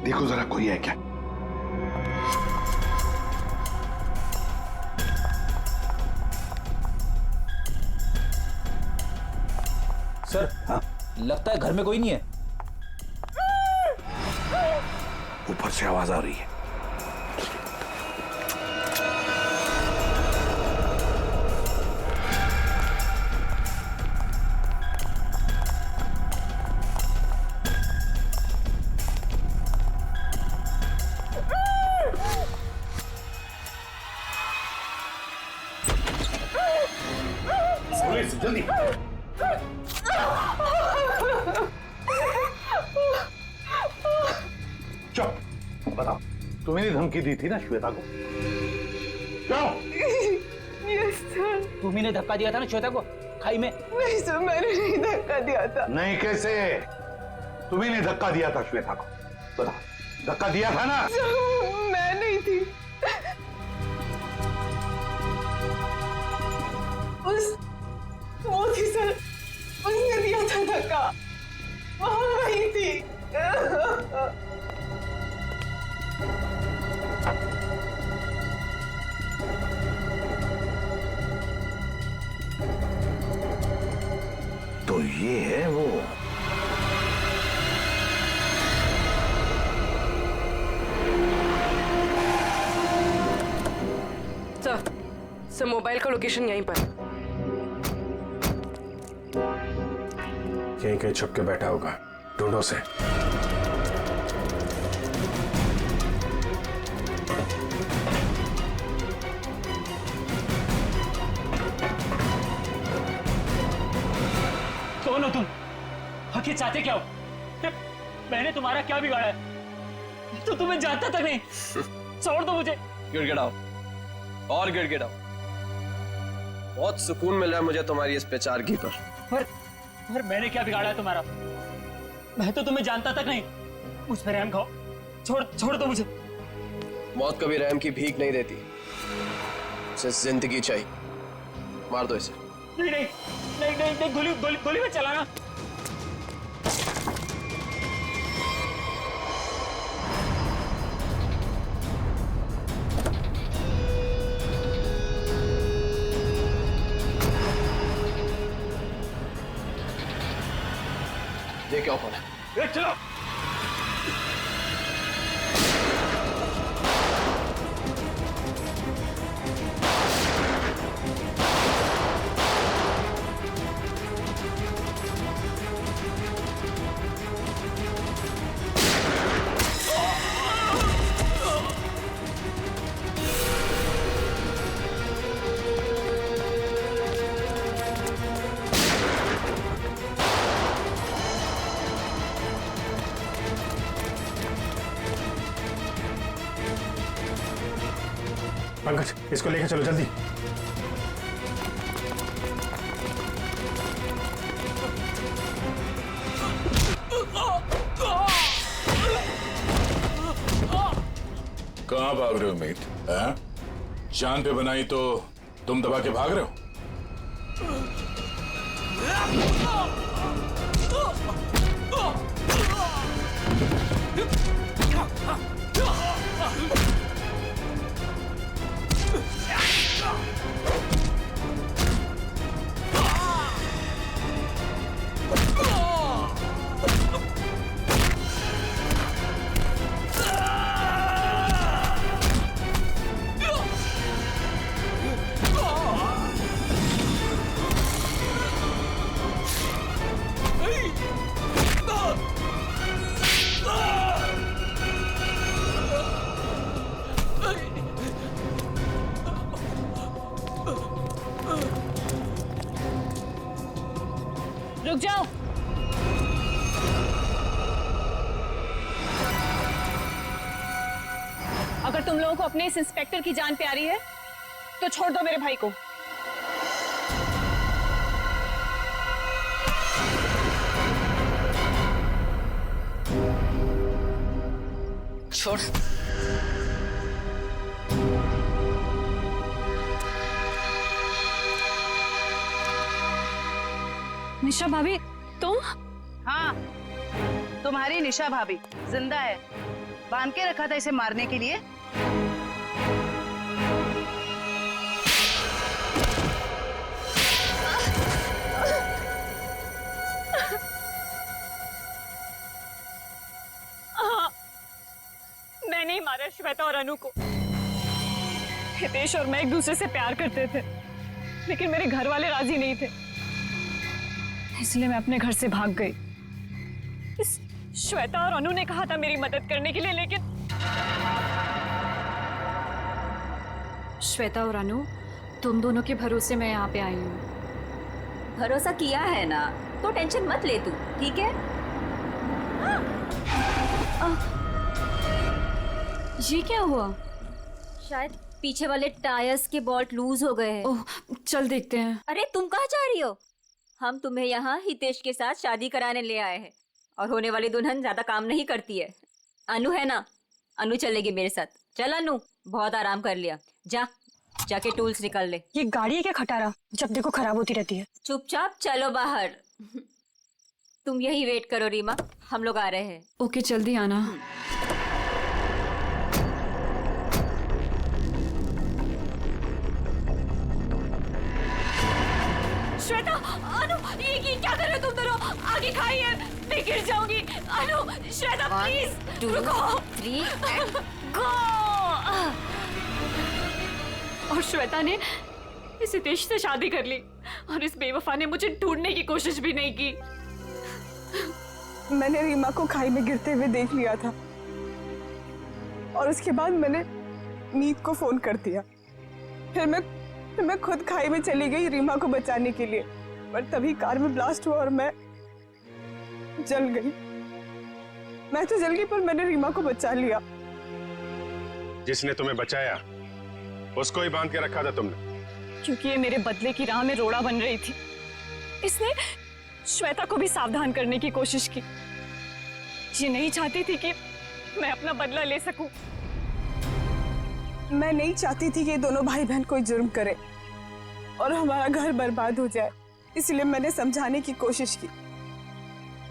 देखो जरा कोई है क्या। सर, हाँ? लगता है घर में कोई नहीं है। ऊपर से आवाज आ रही है। जल्दी चुप, बताओ तुम्हें धमकी दी थी ना श्वेता को? क्यों? Yes sir. तुम्ही ने धक्का दिया था ना श्वेता को खाई में? नहीं सर, मैंने नहीं धक्का दिया था। नहीं कैसे? तुम्ही ने धक्का दिया था श्वेता को, बताओ धक्का दिया था ना? मैं नहीं थी। वो थी सर, उसने दिया था धक्का, वहां वही थी। तो ये है वो। सर मोबाइल का लोकेशन यहीं पर। यहीं कहीं छुप के बैठा होगा, ढूंढो से। कौन हो तुम? आखिर चाहते क्या हो? मैंने तुम्हारा क्या बिगाड़ा है? तो तुम्हें जानता तक नहीं। छोड़ दो मुझे। गिड़गिड़ाओ और गिड़गिड़ाओ। बहुत सुकून मिल रहा है मुझे तुम्हारी इस बेचारगी पर। पर मैंने क्या बिगाड़ा है तुम्हारा? मैं तो तुम्हें जानता तक नहीं। मुझ पर रहम खाओ, छोड़ दो मुझे। मौत कभी रहम की भीख नहीं देती, उसे जिंदगी चाहिए। मार दो इसे। नहीं, गोली में चलाना। ये क्या कौन है? चलो। पंकज, इसको लेकर चलो जल्दी। कहां भाग रहे हो मीत? जान पे बनाई तो तुम दबा के भाग रहे हो? रुक जाओ। अगर तुम लोगों को अपने इस इंस्पेक्टर की जान प्यारी है तो छोड़ दो मेरे भाई को। छोड़। निशा भाभी, तुम? हाँ, तुम्हारी निशा भाभी जिंदा है। बांध के रखा था इसे मारने के लिए। हाँ, मैंने ही मारा श्वेता और अनु को। हितेश और मैं एक दूसरे से प्यार करते थे, लेकिन मेरे घर वाले राजी नहीं थे, इसलिए मैं अपने घर से भाग गई। इस श्वेता और अनु ने कहा था मेरी मदद करने के लिए, लेकिन श्वेता और अनु, तुम दोनों के भरोसे मैं यहाँ पे आई हूँ। भरोसा किया है ना, तो टेंशन मत ले तू, ठीक है? ये क्या हुआ? शायद पीछे वाले टायर्स के बोल्ट लूज हो गए हैं। ओह, चल देखते हैं। अरे तुम कहाँ जा रही हो? हम तुम्हें यहाँ हितेश के साथ शादी कराने ले आए हैं, और होने वाली दुल्हन ज्यादा काम नहीं करती है। अनु है ना, अनु चलेगी मेरे साथ। चल अनु, बहुत आराम कर लिया, जाके टूल्स निकाल ले। ये गाड़ी है क्या खटारा, जब देखो खराब होती रहती है। चुपचाप चलो बाहर। तुम यही वेट करो रीमा, हम लोग आ रहे हैं। ओके, जल्दी आना। श्वेता, अनु, ये क्या कर रहे हो तुम दोनों? आगे खाइए, मैं गिर जाऊंगी। अनु, श्वेता प्लीज रुको। 3 गो। और श्वेता ने इस हितेश से शादी कर ली, और इस बेवफा ने मुझे ढूंढने की कोशिश भी नहीं की। मैंने रीमा को खाई में गिरते हुए देख लिया था, और उसके बाद मैंने मीत को फोन कर दिया। फिर मैं खुद खाई में चली गई रीमा को बचाने के लिए, पर तभी कार में ब्लास्ट हुआ और मैं जल गई। मैं तो जल गई, पर मैंने रीमा को बचा लिया। जिसने तुम्हें बचाया उसको ही बांध के रखा था तुमने, क्योंकि ये मेरे बदले की राह में रोड़ा बन रही थी। इसने श्वेता को भी सावधान करने की कोशिश की। ये नहीं चाहती थी कि मैं अपना बदला ले सकूं। मैं नहीं चाहती थी कि ये दोनों भाई बहन कोई जुर्म करे और हमारा घर बर्बाद हो जाए, इसलिए मैंने समझाने की कोशिश की,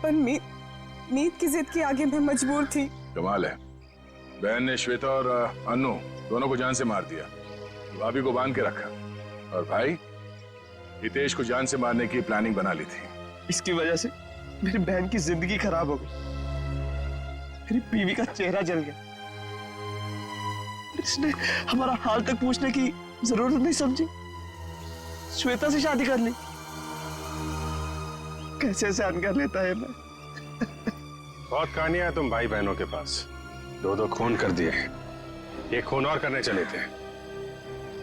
पर मीत की जिद के आगे मैं मजबूर थी। कमाल है, बहन ने श्वेता और अनु दोनों को जान से मार दिया, भाभी को बांध के रखा, और भाई हितेश को जान से मारने की प्लानिंग बना ली थी। इसकी वजह से मेरी बहन की जिंदगी खराब हो गई, मेरी बीवी का चेहरा जल गया। इसने हमारा हाल तक पूछने की जरूरत नहीं समझी, श्वेता से शादी कर ली। कैसे सहन कर लेता है मैं। बहुत कहानियां हैं तुम भाई बहनों के पास, 2 खून कर दिए, एक खून और करने चले थे।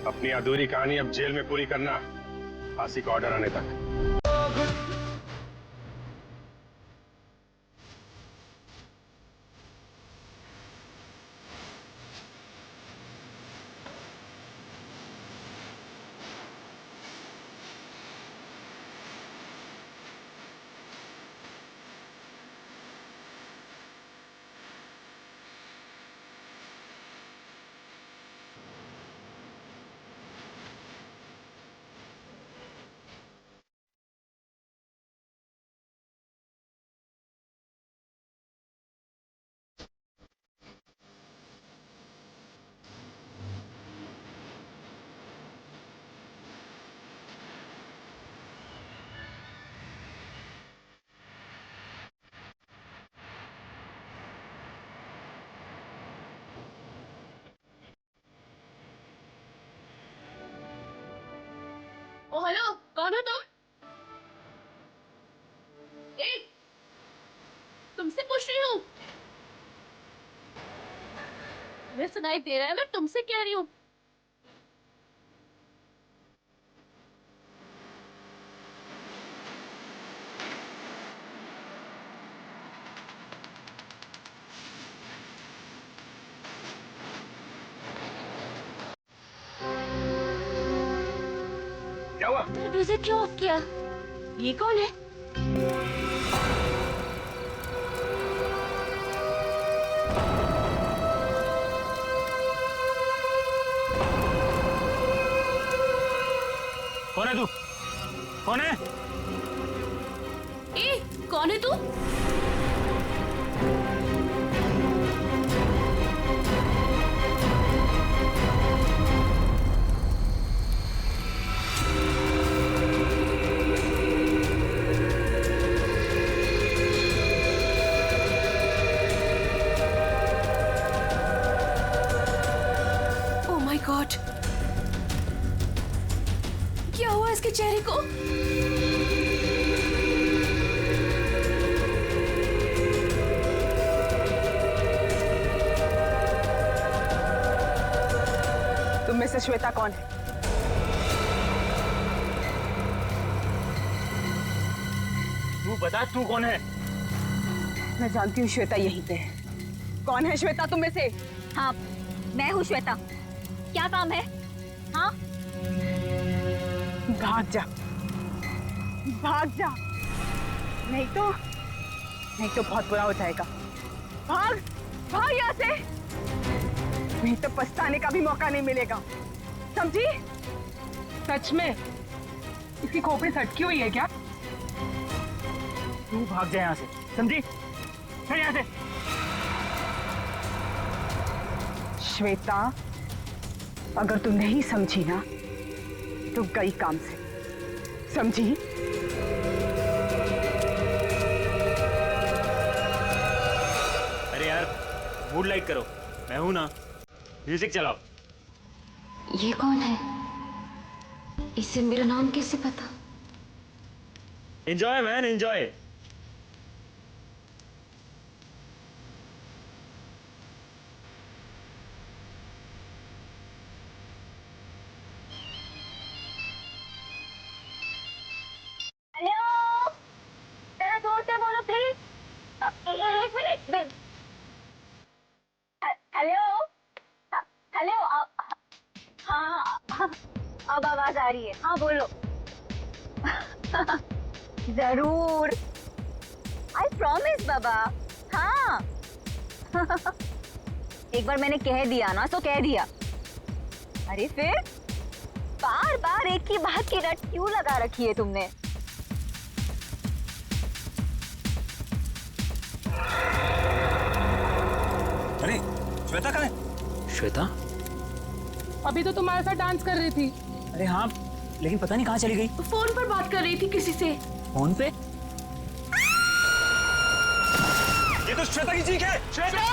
अपनी अधूरी कहानी अब जेल में पूरी करना, फांसी का ऑर्डर आने तक। ओ हेलो, कौन हो तुम? तुमसे पूछ रही हूँ। मुझे सुनाई दे रहा है, मैं तुमसे कह रही हूँ। क्या हुआ? म्यूजिक क्यों ऑफ किया? ये कौन है? कौन है तू? कौन है? कौन है तू? बेचारे को। तुम में से श्वेता कौन है? तू बता, तू कौन है? मैं जानती हूँ श्वेता यहीं पे है। कौन है श्वेता तुम में से? हाँ, मैं हूँ श्वेता। क्या काम है? हाँ, भाग जा, भाग जा, नहीं तो बहुत बुरा हो जाएगा। भाग, भाग यहाँ से, नहीं तो पछताने का भी मौका नहीं मिलेगा, समझी? सच में इसकी खोपड़ी सटकी हुई है क्या? तू भाग जा यहाँ से, समझी? चल यहाँ से। श्वेता, अगर तू नहीं समझी ना तो गई काम से, समझी? अरे यार, मूड लाइट करो, मैं हूं ना। म्यूजिक चलाओ। ये कौन है? इसे मेरा नाम कैसे पता? Enjoy man, enjoy. हेलो, तेरा जोर से बोलो प्लीज। एक मिनट। हेलो, हेलो, हाँ, अब आवाज आ रही है। हाँ बोलो। जरूर, आई प्रॉमिस बाबा। हाँ। एक बार मैंने कह दिया ना तो कह दिया। अरे फिर बार बार एक ही बात की रट क्यों लगा रखी है तुमने? अरे श्वेता कहाँ है? श्वेता? अभी तो तुम्हारे साथ डांस कर रही थी। अरे हाँ, लेकिन पता नहीं कहाँ चली गई। फोन पर बात कर रही थी किसी से। फोन पे? ये तो श्वेता की चीख है। श्वेता!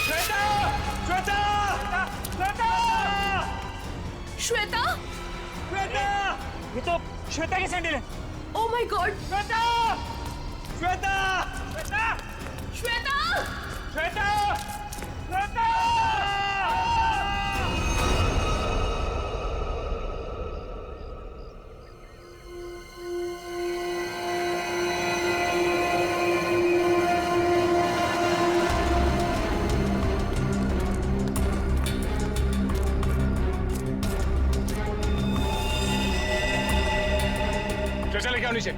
श्वेता! श्वेता! श्वेता! श्वेता, श्वेता! ये तो श्वेता की सैंडल है। Oh my God. Shweta! Shweta! Shweta! Shweta, Shweta! Shweta! लेके आओ नीचे।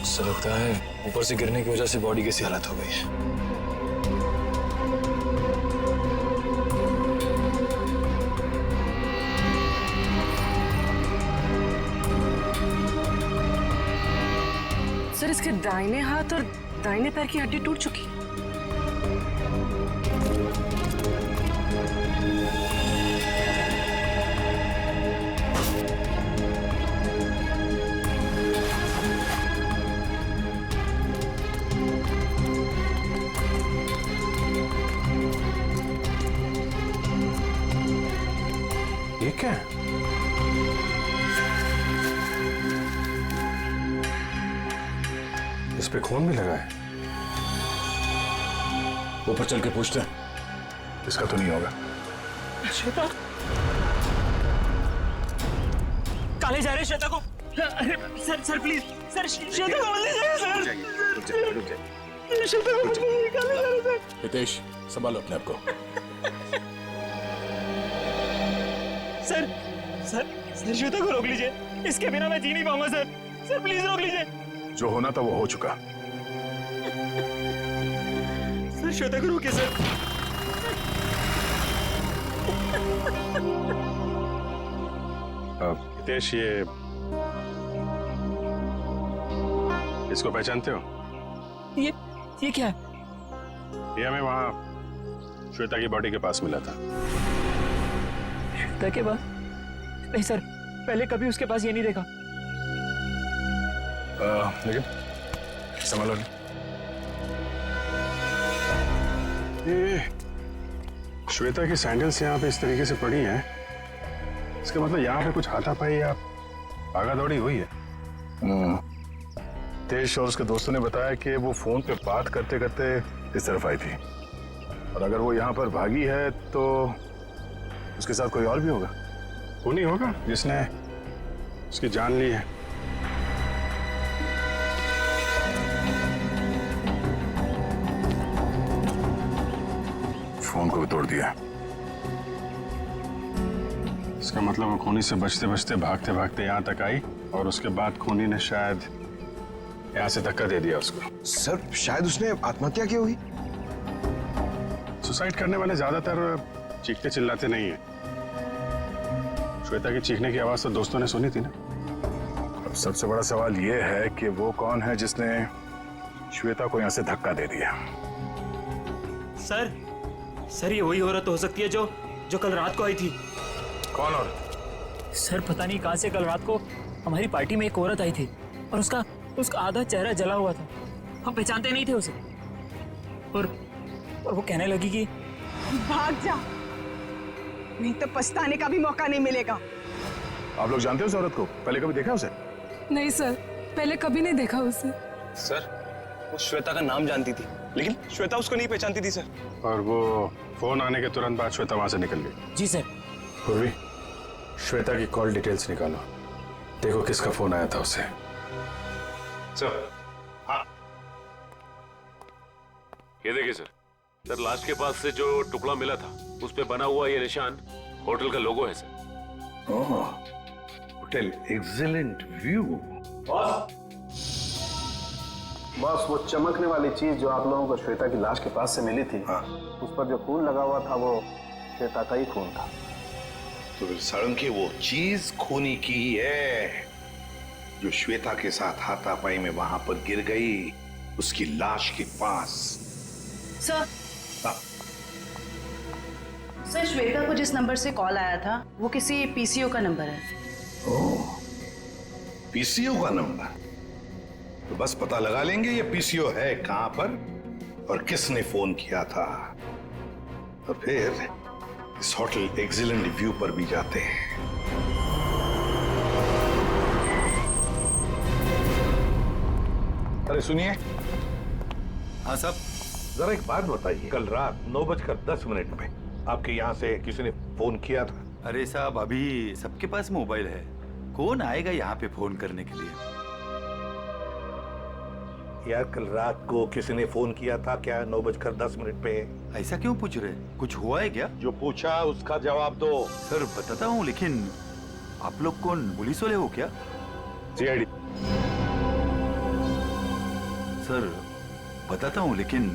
ऐसा लगता है ऊपर से गिरने की वजह से बॉडी कैसी हालत हो गई है। सर, इसके दाहिने हाथ और दाहिने पैर की हड्डी टूट चुकी। ये क्या है? इस पे खून भी लगा है। ऊपर चल के पूछते हैं। इसका तो नहीं होगा। श्वेता काले जा रहे श्वेता को। अरे सर प्लीज सर, श्वेता को मत ले जाइए सर। श्वेता को मत ले काले जा रहे सर। हितेश, संभालो अपने आप को। सर श्वेता को रोक लीजिए। इसके बिना मैं जी नहीं पाऊंगा सर प्लीज रोक लीजिए। जो होना था वो हो चुका। सर श्वेता को रोकिए सर। हितेश, ये इसको पहचानते हो? ये क्या है? ये हमें वहां श्वेता की बॉडी के पास मिला था। श्वेता के पास? नहीं सर, पहले कभी उसके पास ये नहीं देखा। लेकिन संभालो। ये श्वेता की सैंडल्स यहाँ पे इस तरीके से पड़ी हैं, इसका मतलब यहाँ पे कुछ हाथापाई या भागा दौड़ी हुई है। तेज और उसके दोस्तों ने बताया कि वो फोन पे बात करते करते इस तरफ आई थी, और अगर वो यहाँ पर भागी है तो उसके साथ कोई और भी होगा। वो नहीं होगा जिसने उसकी जान ली है। फोन को भी तोड़ दिया। इसका मतलब वो खूनी से बचते बचते भागते भागते यहाँ तक आई, और उसके बाद खूनी ने शायद यहाँ से धक्का दे दिया उसको। सर शायद उसने आत्महत्या की होगी। सुसाइड करने वाले ज्यादातर चीखते चिल्लाते नहीं है। श्वेता की चीखने की आवाज तो दोस्तों ने सुनी थी ना। अब सबसे बड़ा सवाल ये है कि वो कौन है जिसने श्वेता को यहाँ से धक्का दे दिया। सर ये वही औरत हो सकती है जो कल रात को आई थी। कौन औरत? सर पता नहीं कहां से कल रात को हमारी पार्टी में एक औरत आई थी, और उसका आधा चेहरा जला हुआ था। हम पहचानते नहीं थे उसे, और वो कहने लगी कि भाग जा, नहीं तो पछताने का भी मौका नहीं मिलेगा। आप लोग जानते हो उस औरत को? पहले कभी देखा उसे? नहीं सर, पहले कभी नहीं देखा उसे। सर वो श्वेता का नाम जानती थी, लेकिन श्वेता उसको नहीं पहचानती थी सर। और वो फोन आने के तुरंत बाद श्वेता वहां से निकल गई। जी सर। पूर्वी, श्वेता की कॉल डिटेल्स निकालो, देखो किसका फोन आया था उसे। सर, हाँ। ये देखिए सर, लास्ट के पास से जो टुकड़ा मिला था उस पे बना हुआ ये निशान होटल का लोगो है सर। ओह, होटल एक्सीलेंट व्यू। बॉस वो चमकने वाली चीज जो आप लोगों को श्वेता की लाश के पास से मिली थी, हाँ। उस पर जो खून लगा हुआ था वो श्वेता का ही खून था। तो फिर सारंगी वो चीज खूनी की ही है जो श्वेता के साथ हाथापाई में वहां पर गिर गई, उसकी लाश के पास। सर, सर श्वेता को जिस नंबर से कॉल आया था वो किसी पीसीओ का नंबर है। ओह, पीसीओ का नंबर? तो बस पता लगा लेंगे ये पीसीओ है कहां पर और किसने फोन किया था, तो फिर इस होटल एक्सीलेंट व्यू पर भी जाते हैं। अरे सुनिए। हाँ साहब। जरा एक बात बताइए, कल रात 9:10 पे आपके यहाँ से किसी ने फोन किया था? अरे साहब अभी सबके पास मोबाइल है, कौन आएगा यहाँ पे फोन करने के लिए। यार कल रात को किसी ने फोन किया था क्या 9:10 पे? ऐसा क्यों पूछ रहे, कुछ हुआ है क्या? जो पूछा उसका जवाब दो। सर बताता हूँ, लेकिन आप लोग कौन पुलिस वाले हो क्या? सीआईडी। सर बताता हूँ, लेकिन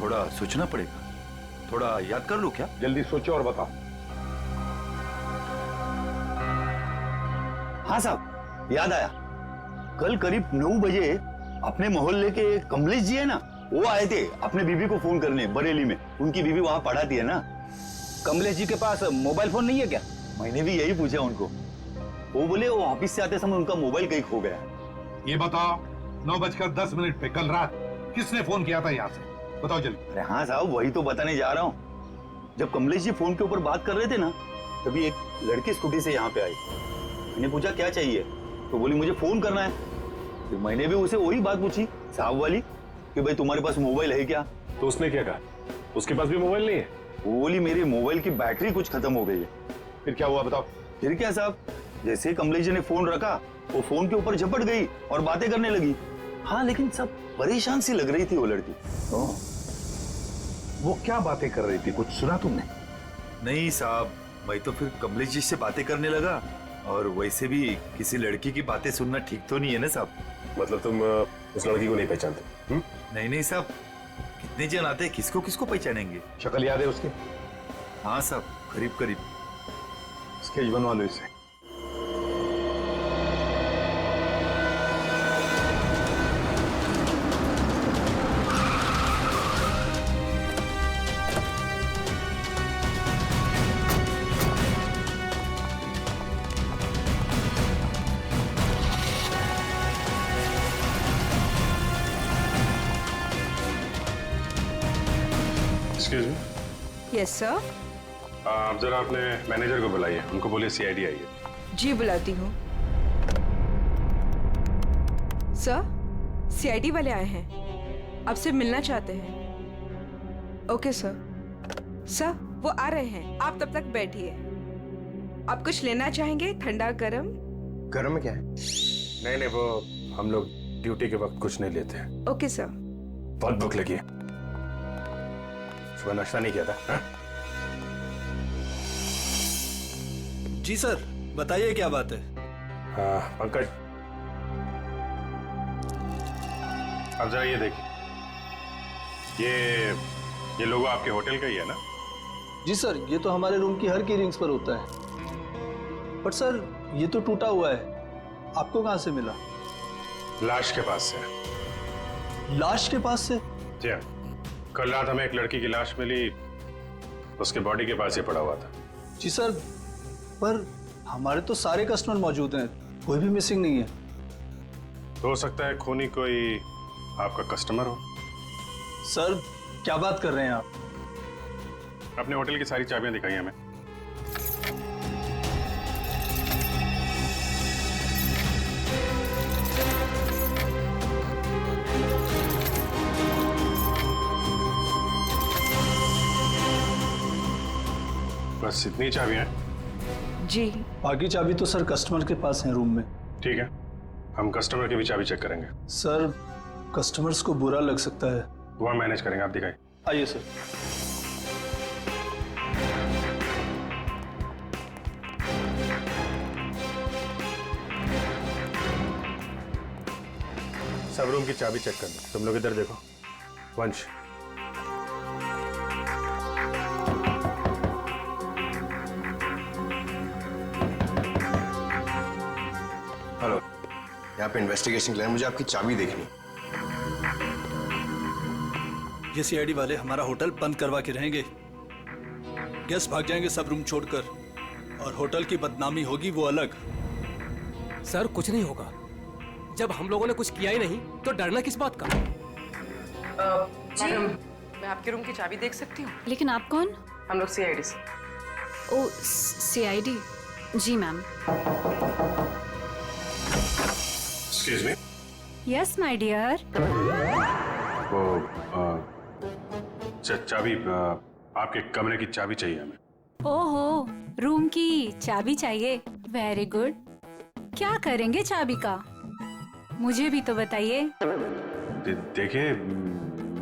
थोड़ा सोचना पड़ेगा, थोड़ा याद कर लो क्या? जल्दी सोचो और बताओ। हाँ साहब, याद आया, कल करीब 9 बजे अपने मोहल्ले के कमलेश जी है ना, वो आए थे अपने बीबी को फोन करने बरेली में। उनकी बीबी वहां पढ़ाती है ना। कमलेश जी के पास मोबाइल फोन नहीं है क्या? मैंने भी यही पूछा उनको, वो बोले वो ऑफिस से आते समय उनका मोबाइल कहीं खो गया। ये बताओ 9:10 पे कल रात किसने फोन किया था यहाँ से? बताओ जल्दी। अरे हाँ साहब, वही तो बताने जा रहा हूँ। जब कमलेश जी फोन के ऊपर बात कर रहे थे ना, तभी एक लड़की स्कूटी से यहाँ पे आई। मैंने पूछा क्या चाहिए, तो बोली मुझे फोन करना है। फिर मैंने भी उसे वही बात पूछी साहब वाली कि भाई तुम्हारे पास मोबाइल है क्या? तो उसने क्या कहा? उसके पास भी मोबाइल नहीं है? वो बोली मेरे मोबाइल की बैटरी कुछ खत्म हो गई है। फिर क्या हुआ बताओ? फिर क्या साहब, जैसे ही कमलेश जी ने फोन रखा वो फोन के ऊपर झपट गई और बातें करने लगी। हाँ लेकिन सब परेशान सी लग रही थी वो लड़की। वो क्या बातें कर रही थी, कुछ सुना तुमने? नहीं साहब, मैं तो फिर कमलेश जी से बातें करने लगा, और वैसे भी किसी लड़की की बातें सुनना ठीक तो नहीं है ना साहब। मतलब तुम उस लड़की को नहीं पहचानते? नहीं नहीं साहब, कितने जन आते हैं, किसको किसको पहचानेंगे? शक्ल याद है उसकी? हाँ साहब, करीब करीब। स्केच बनवा लो इसे। Excuse me? Yes sir. आप जरा अपने मैनेजर को बुलाइए, उनको बोलिए सीआईडी आई है। जी बुलाती हूँ। सर, सीआईडी वाले आए हैं, आपसे मिलना चाहते हैं। Okay sir. सर, वो आ रहे हैं, आप तब तक बैठिए। आप कुछ लेना चाहेंगे? ठंडा गरम? गरम में क्या है? नहीं, वो हम लोग ड्यूटी के वक्त कुछ नहीं लेते हैं। Okay sir. बहुत भूख लगी है, सुबह नाश्ता नहीं किया था। हा? जी सर, बताइए क्या बात है? पंकज, अब जरा ये देखिए, ये लोगो आपके होटल का ही है ना? जी सर, ये तो हमारे रूम की हर की रिंग्स पर होता है। बट सर, ये तो टूटा हुआ है, आपको कहां से मिला? लाश के पास से। लाश के पास से? जी हाँ, कल रात हमें एक लड़की की लाश मिली, उसके बॉडी के पास ही पड़ा हुआ था। जी सर, पर हमारे तो सारे कस्टमर मौजूद हैं, कोई भी मिसिंग नहीं है। तो हो सकता है खूनी कोई आपका कस्टमर हो। सर, क्या बात कर रहे हैं आप? अपने होटल की सारी चाबियां दिखाई हमें। बस इतनी चाबियां हैं? जी। बाकी चाबी तो सर कस्टमर के पास है रूम में। ठीक है, हम कस्टमर की भी चाबी चेक करेंगे। सर, कस्टमर्स को बुरा लग सकता है। वो हम मैनेज करेंगे, आप दिखाइए। आइए सर। सब रूम की चाबी चेक कर लो। तुम लोग इधर देखो। वंश, हेलो, यहाँ पे इन्वेस्टिगेशन के लिए मुझे आपकी चाबी देखनी। ये सीआईडी वाले हमारा होटल बंद करवा के रहेंगे, गेस्ट भाग जाएंगे सब रूम छोड़कर, और होटल की बदनामी होगी वो अलग। सर, कुछ नहीं होगा, जब हम लोगों ने कुछ किया ही नहीं तो डरना किस बात का? मैडम, मैं आपके रूम की चाबी देख सकती हूँ? लेकिन आप कौन? हम लोग सीआईडी से। Oh, CID? जी ma'am. Excuse me. Yes my dear. वो चाबी, आपके कमरे की चाबी चाहिए हमें। ओहो, रूम की चाबी चाहिए? Very good. क्या करेंगे चाबी का? मुझे भी तो बताइए। देखिए,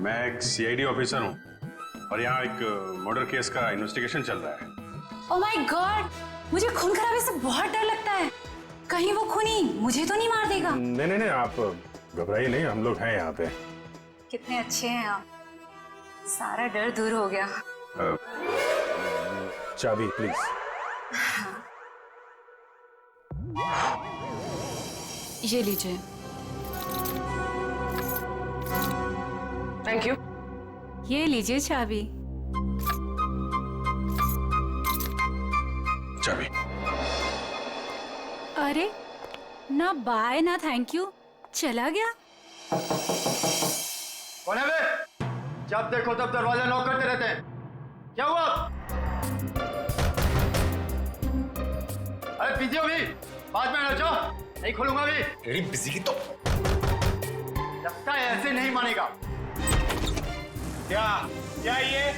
मैं एक सीआईडी ऑफिसर हूँ और यहाँ एक मर्डर केस का इन्वेस्टिगेशन चल रहा है। ओह माय गॉड, मुझे खून खराबे से बहुत डर लगता है। कहीं वो खूनी मुझे तो नहीं मार देगा? नहीं, आप घबराइए नहीं, हम लोग हैं यहाँ पे। कितने अच्छे हैं आप, सारा डर दूर हो गया। चाबी प्लीज। ये लीजिए। Thank you. ये लीजिए चाबी। चाबी। अरे, ना बाय ना थैंक यू, चला गया। कौन है बे? जब देखो तब दरवाजा नॉक करते रहते हैं, क्या हुआ? अरे बिजी हो भी, बाद में आ जाओ, नहीं खोलूंगा भी। तेरी बिजी की तो लगता है ऐसे नहीं मानेगा। क्या ये?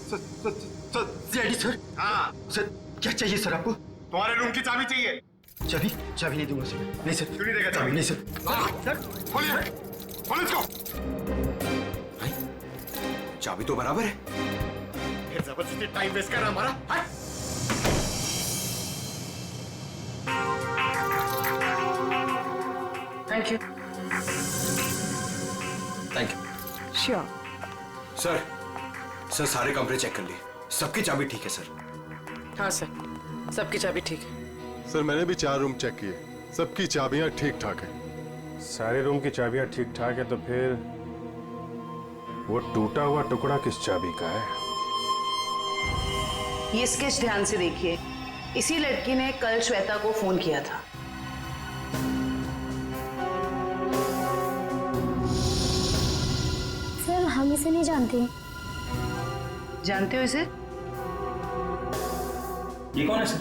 सर, हाँ सर, क्या चाहिए सर आपको? तुम्हारे रूम की चाबी चाहिए। चाबी नहीं दूंगा सर। नहीं सर, क्यों नहीं देगा चाबी? नहीं सर। सर खोलिए, खोलो इसको। चाबी तो बराबर है, फिर जबरदस्ती टाइम वेस्ट कर रहा हमारा। Thank you. Thank you. Sure. Sir, सारे कमरे चेक कर लिए, सबकी चाबी ठीक है सर। हाँ सर, सबकी चाबी ठीक है। सर, मैंने भी 4 रूम चेक किए, सबकी चाबियां ठीक ठाक हैं। सारे रूम की चाबियां ठीक ठाक है, तो फिर वो टूटा हुआ टुकड़ा किस चाबी का है? ये स्केच ध्यान से देखिए, इसी लड़की ने कल श्वेता को फोन किया था। सर, हम इसे नहीं जानते। जानते हो इसे? ये कौन है सर?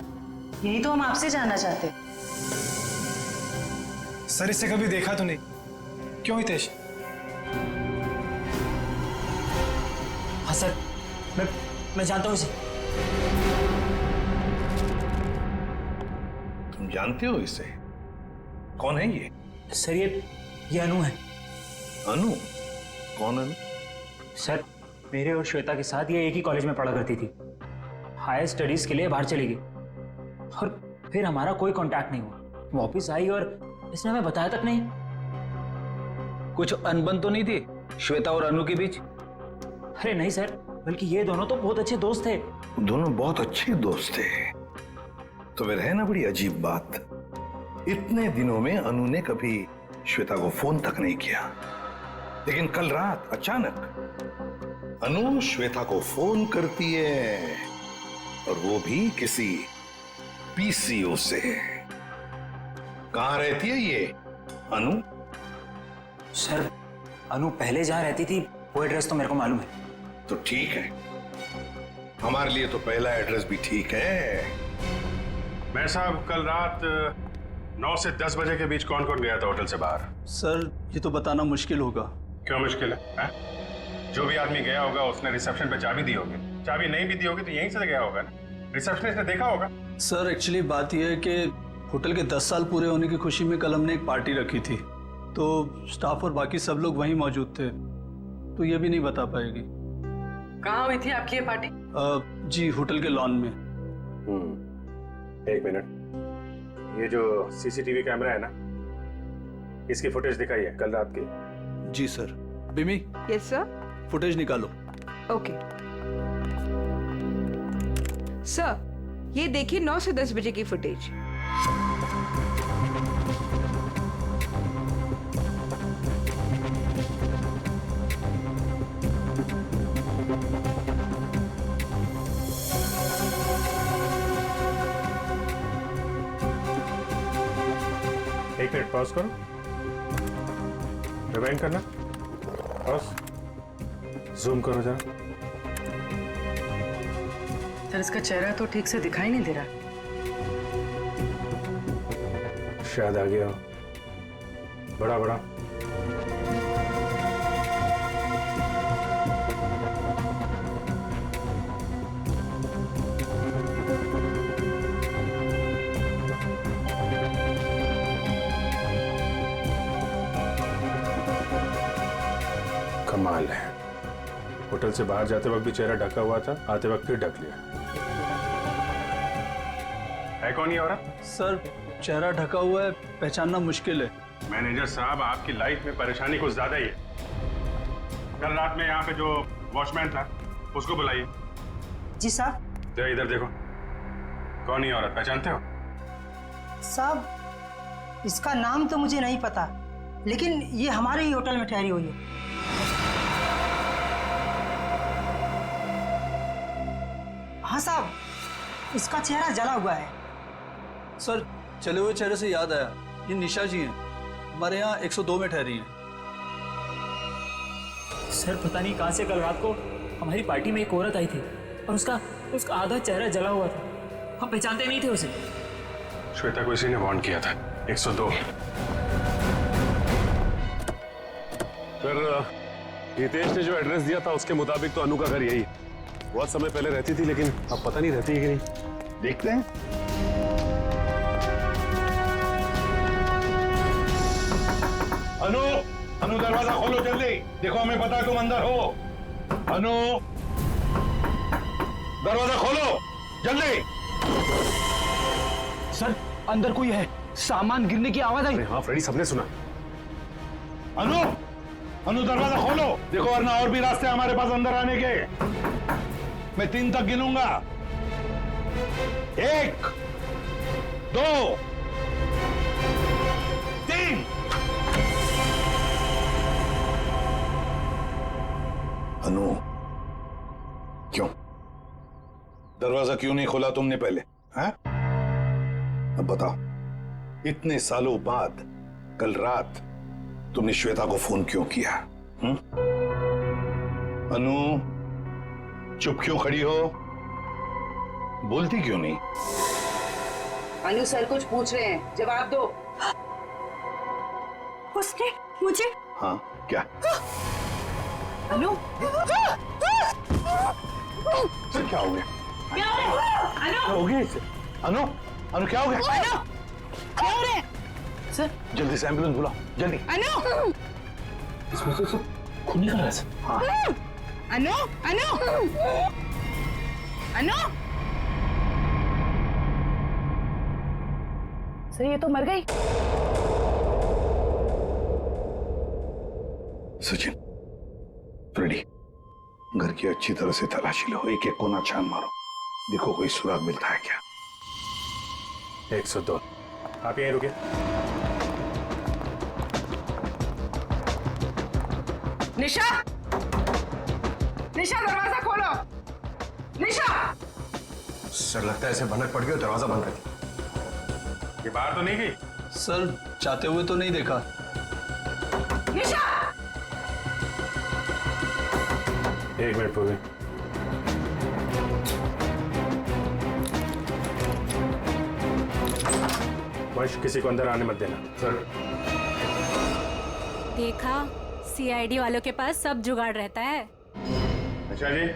यही तो हम आपसे जानना चाहते। सर इसे कभी देखा तो नहीं, क्यों हितेश? हाँ सर, मैं जानता हूँ इसे। तुम जानते हो इसे? कौन है ये? सर ये अनु है। अनु? कौन अनु? सर मेरे और श्वेता के साथ ये एक ही कॉलेज में पढ़ा करती थी। हायर स्टडीज के लिए बाहर चली गई और फिर हमारा कोई कांटेक्ट नहीं हुआ। वापस आई और इसने हमें बताया तक नहीं। कुछ अनबन तो नहीं थी श्वेता और अनु के बीच? अरे नहीं सर, बल्कि ये दोनों तो बहुत अच्छे दोस्त थे। दोनों बहुत अच्छे दोस्त थे। तो फिर है ना बड़ी अजीब बात, इतने दिनों में अनु ने कभी श्वेता को फोन तक नहीं किया, लेकिन कल रात अचानक अनु श्वेता को फोन करती है, और वो भी किसी पीसीओ से। कहां रहती है ये अनु? सर अनु पहले जहां रहती थी वो एड्रेस तो मेरे को मालूम है। तो ठीक है, हमारे लिए तो पहला एड्रेस भी ठीक है। मैं साहब कल रात 9 से 10 बजे के बीच कौन कौन गया था होटल से बाहर? सर ये तो बताना मुश्किल होगा। क्यों मुश्किल है? जो भी आदमी गया होगा उसने रिसेप्शन पे चाबी दी होगी। चाबी नहीं भी दी होगी तो यहीं से गया होगा ना, रिसेप्शनिस्ट ने देखा होगा। सर एक्चुअली बात यह है कि होटल के 10 साल पूरे होने की खुशी में कल हमने एक पार्टी रखी थी, तो स्टाफ और बाकी सब लोग वहीं मौजूद थे, तो ये भी नहीं बता पाएगी। कहाँ हुई थी आपकी ये पार्टी? जी होटल के लॉन में। एक मिनट, ये जो सीसीटीवी कैमरा है ना, इसकी फुटेज दिखाइए कल रात की। जी सर। बिमी? Yes sir. फुटेज निकालो। ओके सर, ये देखिए 9 से 10 बजे की फुटेज। एक मिनट पॉज करो, रिवाइंड करना, पॉज, जूम करो जरा। सर इसका चेहरा तो ठीक से दिखाई नहीं दे रहा। शायद आ गया बड़ा बड़ा। कमाल है, होटल से बाहर जाते वक्त भी चेहरा ढका हुआ था, आते वक्त फिर ढक लिया। है कौन ये औरत? सर चेहरा ढका हुआ है, पहचानना मुश्किल है। मैनेजर साहब, आपकी लाइफ में परेशानी कुछ ज्यादा ही है। कल रात में यहाँ पे जो वॉचमैन था उसको बुलाइए। जी साहब। तो इधर देखो, कौन ये औरत, पहचानते हो? साहब इसका नाम तो मुझे नहीं पता, लेकिन ये हमारे ही होटल में ठहरी हुई है। हाँ साहब, इसका चेहरा जला हुआ है। सर चले हुए चेहरे से याद आया, ये निशा जी हैं, हमारे यहाँ 102 में ठहरी हैं। सर पता नहीं कहां से कल रात को हमारी पार्टी में एक औरत आई थी और उसका आधा चेहरा जला हुआ था। हम पहचानते नहीं थे उसे। श्वेता को इसी ने वार्न किया था। 102। सर हितेश ने जो एड्रेस दिया था उसके मुताबिक तो अनु का घर यही है। बहुत समय पहले रहती थी, लेकिन अब पता नहीं रहती है कि नहीं। देखते हैं। अनु, अनु दरवाजा खोलो जल्दी, देखो हमें पता है तुम अंदर हो। अनु दरवाजा खोलो जल्दी। सर अंदर कोई है, सामान गिरने की आवाज आई। हाँ फ्रेडी, सबने सुना। अनु, अनु दरवाजा खोलो, देखो वरना और भी रास्ते हमारे पास अंदर आने के। मैं 3 तक गिनूंगा। 1 2 3। अनु, क्यों दरवाजा क्यों नहीं खोला तुमने पहले? हैं? अब बताओ, इतने सालों बाद कल रात तुमने श्वेता को फोन क्यों किया? अनु चुप क्यों खड़ी हो? बोलती क्यों नहीं? अनु सर कुछ पूछ रहे हैं, जवाब दो। उसने मुझे। हाँ क्या? अनु सर क्या हो गया? क्या हो गया इसे? अनु, अनु क्या हो गया? अनु क्या हो रहा है? सर जल्दी से एम्बुलेंस बुलाओ, जल्दी। अनु इसमें से खून निकल रहा है सर। हाँ। अनु अनु अनु सर ये तो मर गई। सचिन, फ्रेडी, घर की अच्छी तरह से तलाशी लो, एक एक कोना छान मारो, देखो कोई सुराग मिलता है क्या। 102। आप यहीं रुके। निशा, निशा दरवाजा खोलो। निशा। सर लगता है ऐसे भनक पड़ गई, दरवाजा बंद कर दिया। ये बाहर तो नहीं गई? सर चाहते हुए तो नहीं देखा। निशा। 1 मिनट पूर्वी। वंश, किसी को अंदर आने मत देना। सर। देखा, सीआईडी वालों के पास सब जुगाड़ रहता है। अच्छा जी।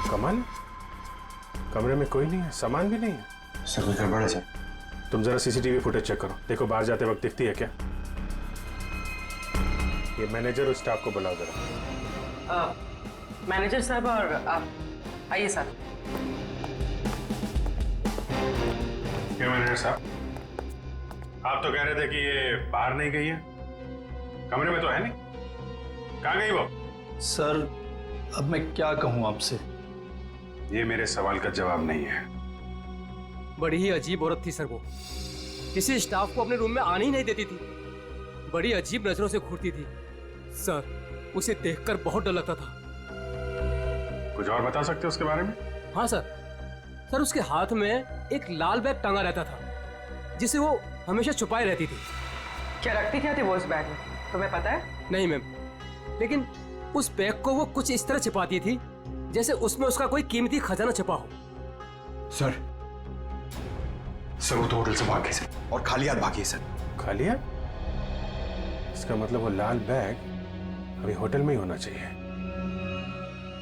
कमाल, कमरे में कोई नहीं है, सामान भी नहीं है। सर कुछ गड़बड़ है सर। तुम जरा सीसीटीवी फुटेज चेक करो, देखो बाहर जाते वक्त दिखती है क्या। ये मैनेजर और स्टाफ को बुलाओ जरा। मैनेजर साहब और आप आइए साहब। क्या मैनेजर साहब, आप तो कह रहे थे कि ये बाहर नहीं गई है, कमरे में तो है नहीं, कहाँ गई वो? सर अब मैं क्या कहूँ आपसे? ये मेरे सवाल का जवाब नहीं है। बड़ी ही अजीब औरत थी सर वो, किसी स्टाफ को अपने रूम में आने ही नहीं देती थी, बड़ी अजीब नजरों से घूरती थी सर, उसे देखकर बहुत डर लगता था। कुछ और बता सकते हो उसके बारे में? हाँ सर उसके हाथ में एक लाल बैग टंगा रहता था जिसे वो हमेशा छुपाए रहती थी। क्या रखती क्या थी वो उस बैग में, तुम्हें पता है? नहीं मैम, लेकिन उस बैग को वो कुछ इस तरह छिपाती थी जैसे उसमें उसका कोई कीमती खजाना छिपा हो। सर वो तो होटल से भागी सर, और खाली हाथ भागी है सर। खाली हाथ? इसका मतलब वो लाल बैग अभी होटल में ही होना चाहिए।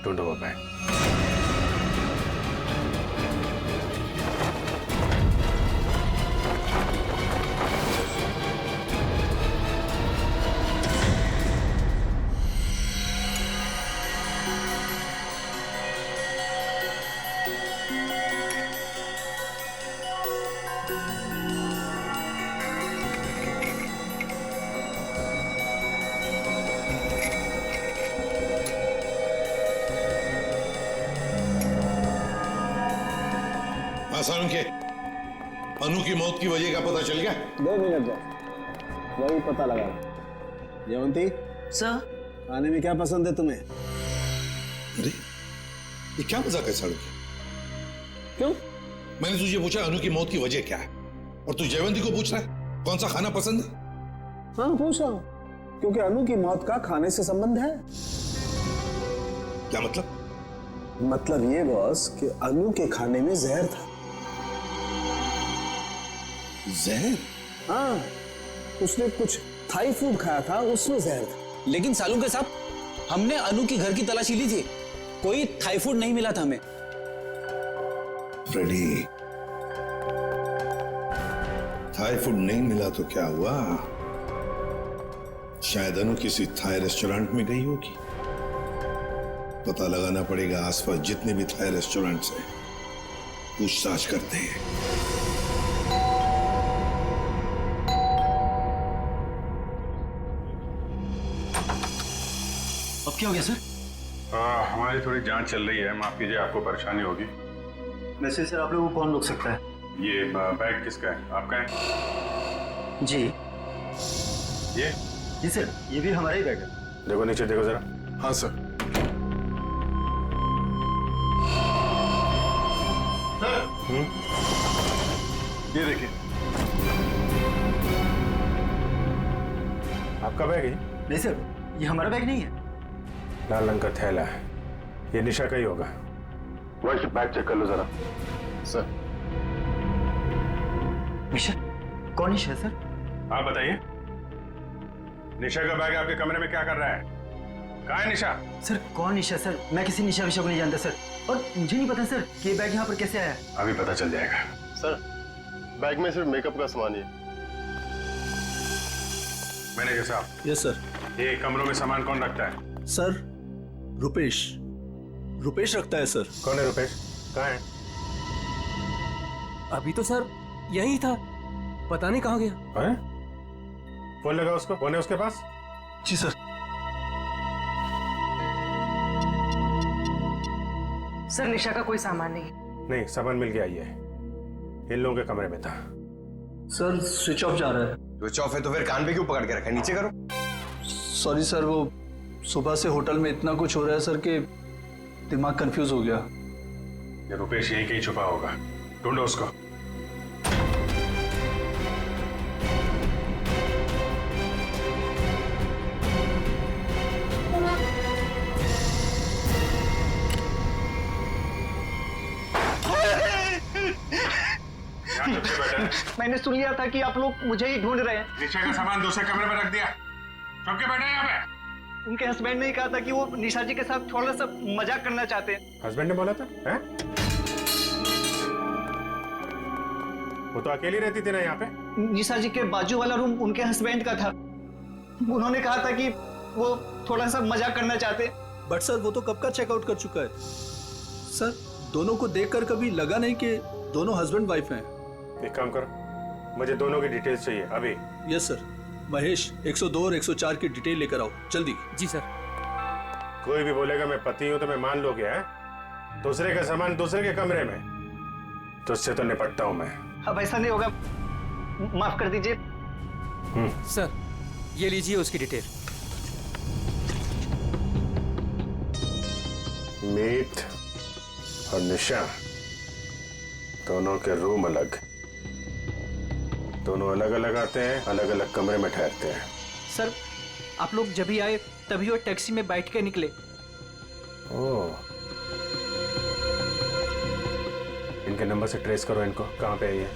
ढूंढो वो बैग। आसान के अनु की मौत की वजह का पता चल गया? 2 मिनट जाओ, वही पता लगा। जयवंती सर, खाने में क्या पसंद है तुम्हें? अरे ये क्या मजाक है साड़ू? क्यों? मैंने तुझे पूछा अनु की मौत की वजह क्या है, और तू जयवंती को पूछ रहा है कौन सा खाना पसंद है? हाँ पूछ रहा हूं, क्योंकि अनु की मौत का खाने से संबंध है। क्या मतलब? मतलब ये बॉस कि अनु के खाने में जहर था। जहर? हाँ, उसने कुछ थाई फूड खाया था, उसमें जहर था। लेकिन सालू के साहब, हमने अनु की घर की तलाशी ली थी, कोई थाई फूड नहीं मिला था हमें। फ्रेडी, थाई फूड नहीं मिला तो क्या हुआ? शायद अनु किसी थाई रेस्टोरेंट में गई होगी। पता लगाना पड़ेगा, आसपास जितने भी थाई रेस्टोरेंट्स हैं पूछताछ करते हैं। अब क्या हो गया सर? हमारी थोड़ी जांच चल रही है, माफ कीजिए आपको परेशानी होगी। वैसे सर आप लोगों को कौन रोक सकता है? ये बैग किसका है? आपका है? जी ये? जी सर, ये भी हमारा ही बैग है। देखो नीचे, देखो जरा। हाँ सर। ये देखिए, आपका बैग है? नहीं सर, ये हमारा बैग नहीं है। लाल रंग का थैला है, ये निशा का ही होगा। वही बैग चेक कर लो जरा। सर। निशा? कौन निशा सर? आप बताइए, निशा का बैग आपके कमरे में क्या कर रहा है? कहाँ है निशा? सर कौन निशा सर? मैं किसी निशा विशा को नहीं जानता सर, और मुझे नहीं पता सर कि ये बैग यहाँ पर कैसे आया। अभी पता चल जाएगा। सर, बैग में सिर्फ मेकअप का सामान ही है। मैनेजर साहब। Yes sir. ये कमरों में सामान कौन रखता है? सर रुपेश, रुपेश रखता है सर। कौन है रुपेश? कहाँ है? अभी तो सर यही था, पता नहीं कहाँ गया। है? फोन लगा उसको, फोन है उसके पास? जी सर। सर निशा का कोई सामान नहीं। नहीं, सामान मिल गया, ये इन लोगों के कमरे में था। सर स्विच ऑफ जा रहा है। स्विच ऑफ है तो फिर कान पे क्यों पकड़ के रखा है? नीचे करो। सॉरी सर, वो सुबह से होटल में इतना कुछ हो रहा है सर कि दिमाग कंफ्यूज हो गया। ये रुपेश यहीं कहीं छुपा होगा, ढूंढो उसको। मैंने सुन लिया था कि आप लोग मुझे ही ढूंढ रहे हैं। निशा का सामान दूसरे कमरे में रख दिया, छुप के बैठे यहाँ पे। उनके हस्बैंड ने ही कहा था कि वो निशा जी के साथ थोड़ा सा मजाक करना चाहते हैं। हस्बैंड ने बोला था? हैं? वो तो अकेली रहती थी ना यहाँ पे। निशा जी के बाजू वाला रूम उनके हस्बैंड का था, उन्होंने कहा था कि वो थोड़ा सा मजाक करना चाहते। बट सर वो तो कब का चेकआउट कर चुका है सर। दोनों को देखकर कभी लगा नहीं कि दोनों हस्बैंड वाइफ हैं। एक काम करो, मुझे दोनों की डिटेल्स चाहिए अभी। Yes sir. महेश 102 और 104 की डिटेल लेकर आओ जल्दी। जी सर। कोई भी बोलेगा मैं पति हूं तो मैं मान लोगे? हैं? दूसरे का सामान दूसरे के कमरे में, तो उससे तो निपटता हूं मैं। अब ऐसा नहीं होगा, माफ कर दीजिए। सर ये लीजिए उसकी डिटेल। मीत और निशा दोनों के रूम अलग, दोनों अलग अलग आते हैं, अलग अलग कमरे में ठहरते हैं। सर आप लोग जब ही आए तभी वो टैक्सी में बैठ के निकले। ओह, इनके नंबर से ट्रेस करो इनको, कहाँ पे है ये?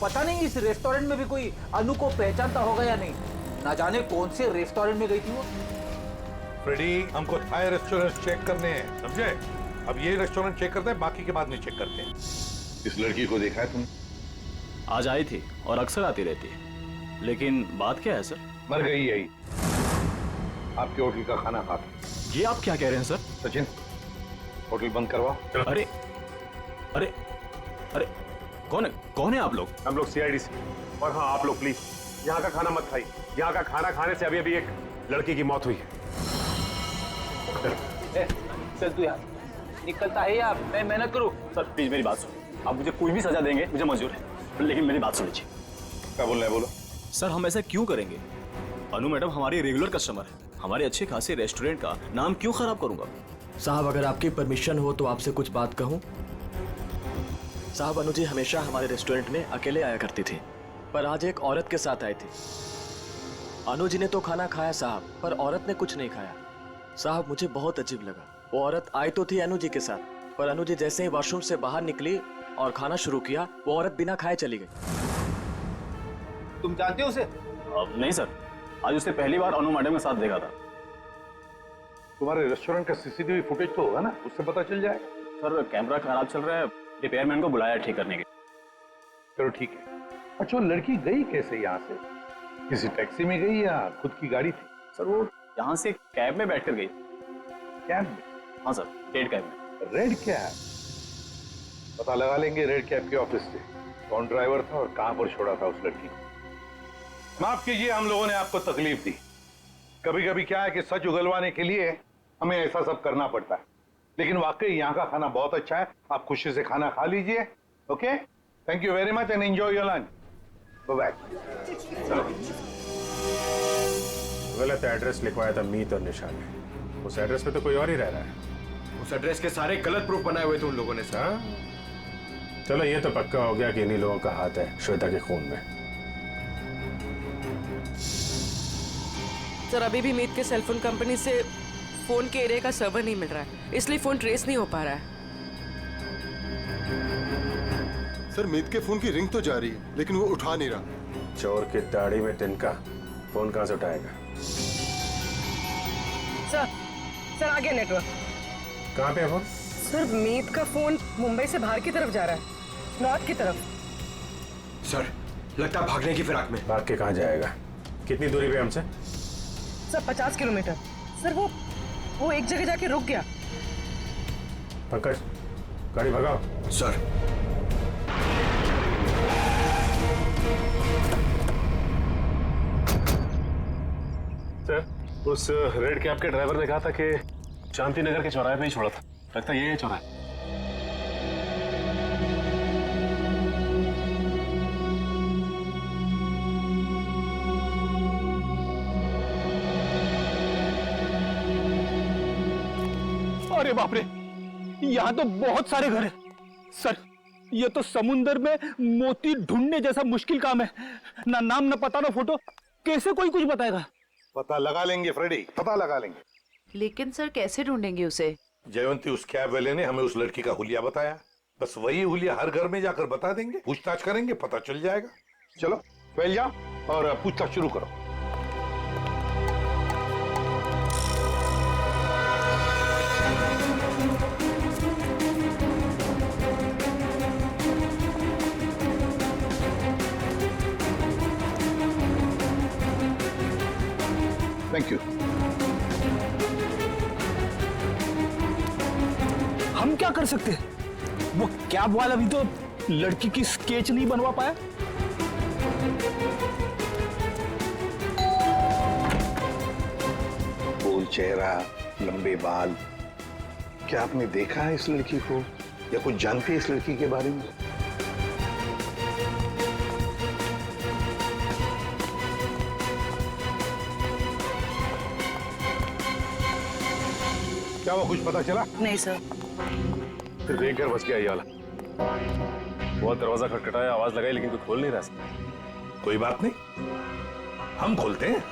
पता नहीं इस रेस्टोरेंट में भी कोई अनु को पहचानता होगा या नहीं, ना जाने कौन से रेस्टोरेंट में गई थी वो। फ्रेडी, हमको थाई रेस्टोरेंट चेक करने हैं, समझे? अब ये रेस्टोरेंट चेक करते हैं, बाकी के बाद नहीं चेक करते हैं। इस लड़की को देखा है तुमने? आज आई थी और अक्सर आती रहती है, लेकिन बात क्या है सर? मर गई यही, आपके होटल का खाना खा के। ये आप क्या कह रहे हैं सर? सचिन, होटल बंद करवाओ। अरे अरे अरे कौन है आप लोग? हम लोग CID से। और हाँ, आप लोग प्लीज यहाँ का खाना मत खाइए, यहाँ का खाना खाने से अभी अभी एक लड़की की मौत हुई है। चल तू यार, निकलता है या मैं मेहनत करूं? सर प्लीज मेरी बात सुनो, आप मुझे कोई भी सजा देंगे मुझे मंजूर है, लेकिन मेरी बात सुनिए। क्या बोल रहे हैं? बोलो। सर हम ऐसा क्यों करेंगे? अनु मैडम हमारी रेगुलर कस्टमर है, हमारे अच्छे खासे रेस्टोरेंट का नाम क्यों खराब करूंगा? साहब अगर आपकी परमिशन हो तो आपसे कुछ बात कहूं। साहब अनु जी हमेशा हमारे रेस्टोरेंट में अकेले आया करती थी, पर आज एक औरत के साथ आई थी। अनु जी ने तो खाना खाया साहब, पर औरत ने कुछ नहीं खाया। साहब मुझे बहुत अजीब लगा, वो औरत आई तो थी अनु जी के साथ, पर अनु जी जैसे ही वॉशरूम से बाहर निकली और खाना शुरू किया, वो औरत बिना खाए चली गई। तुम जानते हो उसे? नहीं सर, आज उसने पहली बार अनु मैडम के साथ देखा था। तुम्हारे रेस्टोरेंट का CCTV फुटेज तो होगा ना, उससे पता चल जाएगा। सर कैमरा खराब चल रहा है, रिपेयरमैन को बुलाया ठीक करने के। चलो ठीक है। अच्छा वो लड़की गई कैसे यहाँ से? किसी टैक्सी में गई या खुद की गाड़ी थी? सर वो यहाँ से कैब में बैठकर गई। कैब में? हाँ सर, रेड कैब में। Red cab? पता लगा लेंगे रेड कैब के ऑफिस से कौन ड्राइवर था और कहां पर छोड़ा था उस लड़की को। माफ कीजिए, हम लोगों ने आपको तकलीफ दी। कभी कभी क्या है कि सच उगलवाने के लिए हमें ऐसा सब करना पड़ता है, लेकिन वाकई यहाँ का खाना बहुत अच्छा है। आप खुशी से खाना खा लीजिए। Okay, thank you very much and enjoy your lunch. Bye. गलत एड्रेस लिखवाया था मीत और निशा ने, उस एड्रेस पे तो कोई और ही रह रहा है। उस एड्रेस के सारे गलत प्रूफ बनाए हुए थे उन लोगों ने सर। चलो ये तो पक्का हो गया कि इन्हीं लोगों का हाथ है श्वेता के खून में। सर अभी भी मीत के सेलफोन कंपनी से फोन के एरिया का सर्वर नहीं मिल रहा है, इसलिए फोन ट्रेस नहीं हो पा रहा है। सर मीत के फोन की रिंग तो जा रही है लेकिन वो उठा नहीं रहा। चोर की दाढ़ी में तिनका, फोन कहां से उठाएगा? सर आ गया नेटवर्क। कहां पे है फोन? सर मीत का फोन मुंबई से बाहर की तरफ जा रहा है, नॉर्थ की तरफ। सर लगता भागने की फिराक में। भाग के कहां जाएगा? कितनी दूरी पे हमसे? Sir 50 kilometre. सर वो एक जगह जाके रुक गया। पंकज गाड़ी भगाओ। सर सर उस रेड कैब के ड्राइवर ने कहा था कि शांति नगर के चौराहे पे ही छोड़ा था, लगता है ये है चौराहा। अरे बाप रे, यहाँ तो बहुत सारे घर हैं। सर ये तो समुंदर में मोती ढूंढने जैसा मुश्किल काम है। ना नाम ना पता ना फोटो, कैसे कोई कुछ बताएगा? पता लगा लेंगे फ्रेडी, पता लगा लेंगे। लेकिन सर कैसे ढूंढेंगे उसे? जयवंती उस कैब वाले ने हमें उस लड़की का हुलिया बताया, बस वही हुलिया हर घर में जाकर बता देंगे, पूछताछ करेंगे, पता चल जाएगा। चलो पहले जाओ और पूछताछ शुरू करो। Thank you. हम क्या कर सकते हैं? वो कैब वाला भी तो लड़की की स्केच नहीं बनवा पाया। गोल चेहरा, लंबे बाल, क्या आपने देखा है इस लड़की को या कुछ जानते हैं इस लड़की के बारे में? क्या वो कुछ पता चला? नहीं सर। फिर देख कर बच गया ये वाला। बहुत दरवाजा खटखटाया, आवाज लगाई, लेकिन कोई खोल नहीं रहा। कोई बात नहीं, हम खोलते हैं।